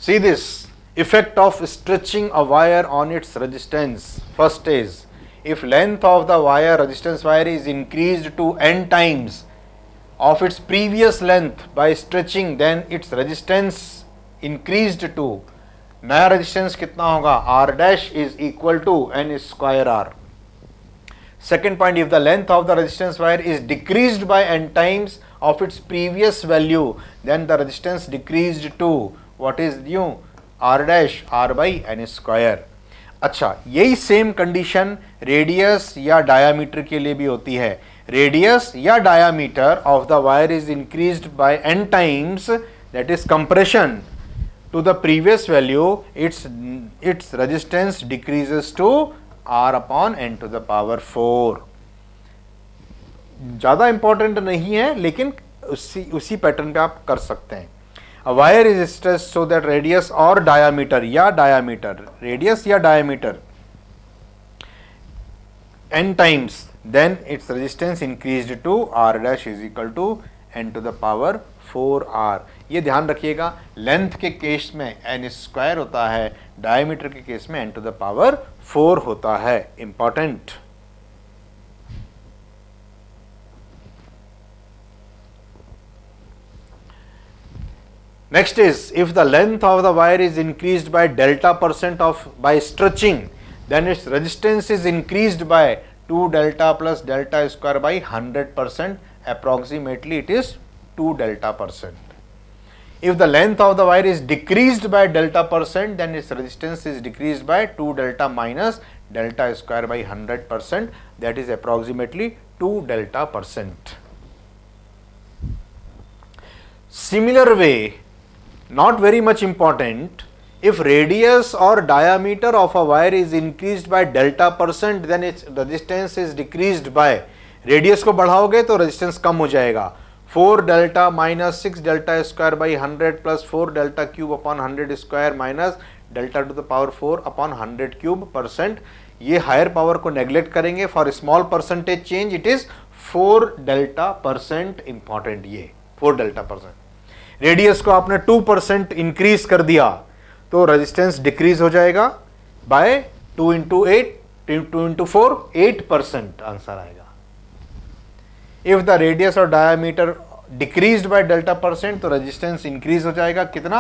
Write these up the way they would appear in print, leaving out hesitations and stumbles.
See this effect of stretching a wire on its resistance. First is, if length of the wire, resistance wire, is increased to n times of its previous length by stretching, then its resistance increased to, नया resistance कितना होगा, r dash is equal to n square r. Second point, if the length of the resistance wire is decreased by n times of its previous value, then the resistance decreased to what is new, r dash r by n square. अच्छा, यही same condition radius या diameter के लिए भी होती है. Radius या diameter of the wire is increased bye n times, that is compression, to the previous value, its resistance decreases to r upon n to the power 4. ज्यादा important नहीं है, लेकिन उसी पैटर्न पे आप कर सकते हैं. A wire is stretched so that radius or diameter या diameter, radius या diameter n times, then its resistance increased to r dash is equal to n to the power 4r. ये ध्यान रखिएगा, लेंथ के केस में n square होता है, diameter के केस में n टू द पावर 4 होता है. Important. Next is, if the length of the wire is increased by delta percent of by stretching, then its resistance is increased by 2 delta plus delta square by 100%. approximately it is 2 delta percent. If the length of the wire is decreased by delta percent, then its resistance is decreased by 2 delta minus delta square by 100%, that is approximately 2 delta percent. Similar way, not very much important, if radius or diameter of a wire is increased by delta percent, then its resistance is decreased by, radius को बढ़ाओगे तो resistance कम हो जाएगा, 4 delta minus 6 delta square by 100 plus 4 delta cube upon 100 square minus delta two the power 4 upon 100 cube percent. ये higher power को neglect करेंगे. For small percentage change it is 4 delta percent. Important, ये 4 delta percent. Radius को आपने 2% increase कर दिया तो resistance decrease हो जाएगा बाय 2 इंटू 8, 2 इंटू 4, 8% आंसर आएगा. If the radius or diameter decreased by delta percent, तो रेजिस्टेंस इंक्रीज हो जाएगा कितना,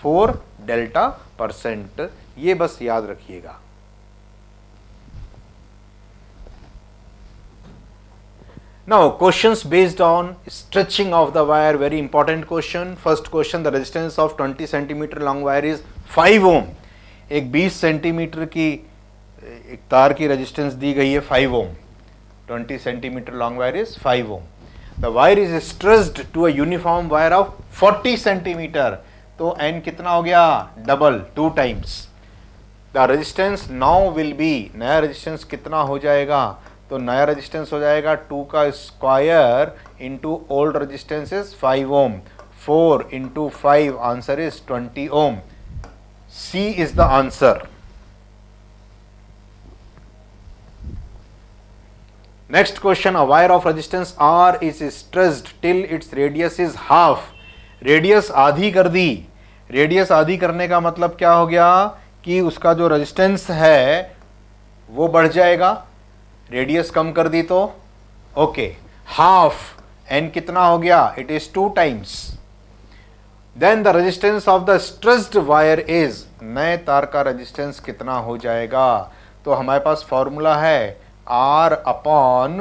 4 डेल्टा परसेंट. ये बस याद रखिएगा. Now questions based on stretching of the wire, very important question. First question, the resistance of 20 centimeter long wire is 5 ohm. एक 20 centimetre की एक तार की रेजिस्टेंस दी गई है 5 ohm. 20 centimeter long wire is 5 ohm. The wire is stretched to a uniform wire of 40 centimeter. तो n कितना हो गया, double, 2 times. The resistance now will be, नया रेजिस्टेंस कितना हो जाएगा, तो नया रेजिस्टेंस हो जाएगा 2 का square into old resistance is 5 ohm. 4 into 5, answer is 20 ohm. C is the answer. Next question, a wire of resistance R is stretched till its radius is half. Radius आधी कर दी. रेडियस आधी करने का मतलब क्या हो गया कि उसका जो रेजिस्टेंस है वो बढ़ जाएगा. रेडियस कम कर दी तो ओके, हाफ, एन कितना हो गया, it is 2 times. Then the resistance of the stretched wire is, नए तार का रेजिस्टेंस कितना हो जाएगा, तो हमारे पास फॉर्मूला है R अपॉन,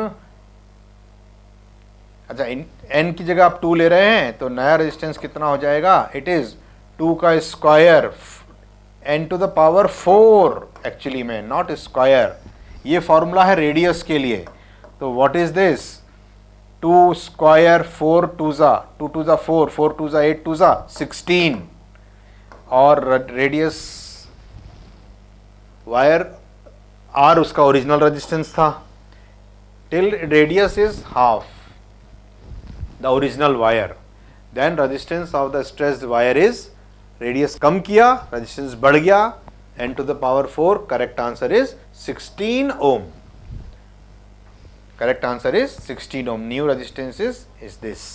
अच्छा n की जगह आप 2 ले रहे हैं तो नया रेजिस्टेंस कितना हो जाएगा, इट इज 2 का square n to the power 4, actually में नॉट स्क्वायर. ये फॉर्मूला है रेडियस के लिए. तो what is this, 2 square 4 to ज़ा 2 टू ज़ा 4, 4 टू ज़ा 8 टू ज़ा 16, और रेडियस वायर R उसका ओरिजिनल रेजिस्टेंस था. Till radius is half the original wire, then resistance of the stretched wire is, radius कम किया, रेजिस्टेंस बढ़ गया, n to the power 4. Correct answer is 16 ohm. Correct answer is 16 ohm. New resistance is this.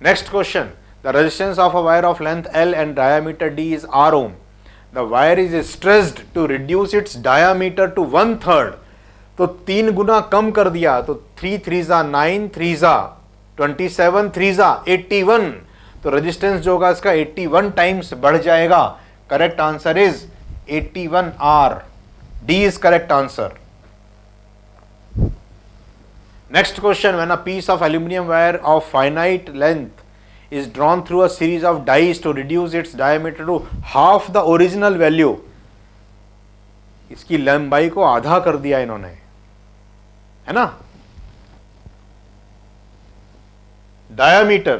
Next question, the resistance of a wire of length L and diameter D is R ohm. The wire is stressed to reduce its diameter to 1/3. तो 3 गुना कम कर दिया, तो 3 3 9, 3 27, 3 81, तो resistance जो होगा इसका 81 times बढ़ जाएगा. Correct answer is 81 R. D is correct answer. Next question, when a piece of aluminum wire of finite length is drawn through a series of dies to reduce its diameter to half the original value, इसकी लंबाई को आधा कर दिया इन्होंने, है ना. Diameter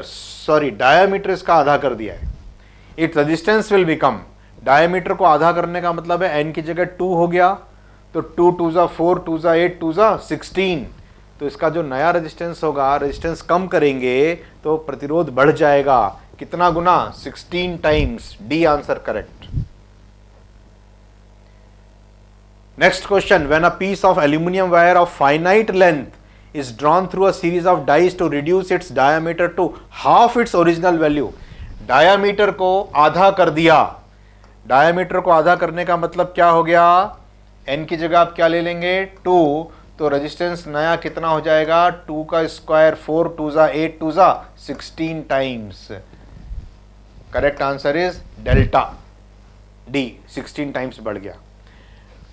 इसका आधा कर दिया है. It resistance will become, diameter को आधा करने का मतलब है n की जगह 2 हो गया, तो 2 2 4, 2 8, 2 16, तो इसका जो नया रेजिस्टेंस होगा, रेजिस्टेंस कम करेंगे तो प्रतिरोध बढ़ जाएगा. कितना गुना? 16 times. D answer correct. Next question, when a piece of aluminium wire of finite length is drawn through a series of dies to reduce its diameter to half its original value. Diameter को आधा कर दिया. Diameter को आधा करने का मतलब क्या हो गया? n की जगह आप क्या ले लेंगे? 2, तो रेजिस्टेंस नया कितना हो जाएगा? 2 का square, 4 2 8, 2 16 times. Correct answer is delta D, 16 times बढ़ गया.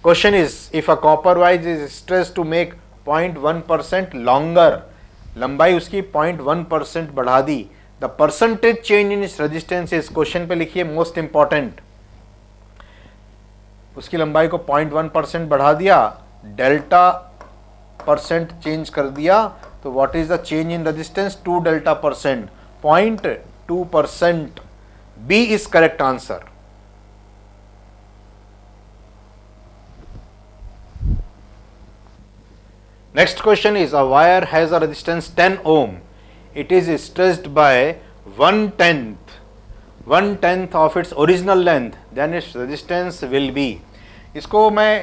Question is, if a copper wire is stressed to make 0.1% longer, लंबाई उसकी 0.1% बढ़ा दी, the percentage change in its resistance इस, क्वेश्चन पे लिखिए मोस्ट इंपॉर्टेंट, उसकी लंबाई को 0.1% बढ़ा दिया, डेल्टा परसेंट चेंज कर दिया, तो what is the change in resistance? 2 delta percent, 0.2%. B is correct answer. Next question is, a wire has a resistance 10 ohm. It is stressed by 1/10 of its original length. Then its resistance will be. इसको मैं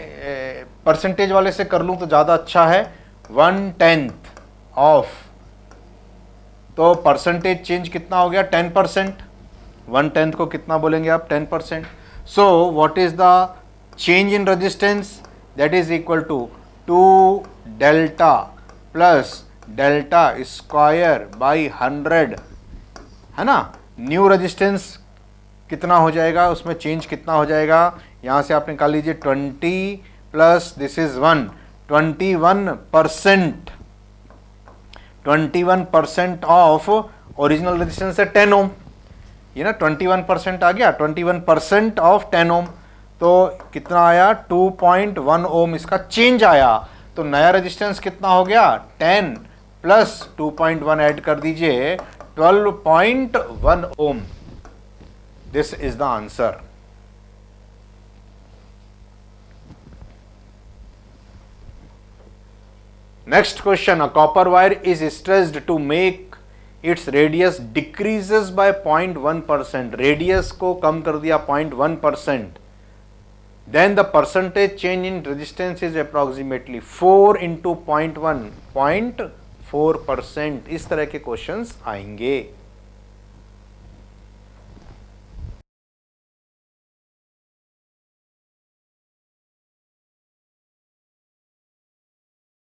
percentage वाले से कर लूँ तो ज़्यादा अच्छा है. 1/10 ऑफ, तो परसेंटेज चेंज कितना हो गया? 10%. 1/10 को कितना बोलेंगे आप? 10%. So what is the change in resistance? That is equal to 2 delta plus delta square by 100, है ना. न्यू रेजिस्टेंस कितना हो जाएगा? उसमें चेंज कितना हो जाएगा? यहाँ से आप निकाल लीजिए 20 plus this is 1, 21%. 21% of original resistance है 10 ओम, ये ना 21% आ गया. 21% ऑफ 10 ओम, तो कितना आया? 2.1 ओम इसका चेंज आया. तो नया रेजिस्टेंस कितना हो गया? 10 प्लस 2.1 ऐड कर दीजिए, 12.1 ohm. This is the answer. Next question, a copper wire is stressed to make its radius decreases by 0.1%. Radius को कम कर दिया 0.1%. then the percentage change in resistance is approximately 4 into 0.1, 0.4%. इस तरह के क्वेश्चंस आएंगे.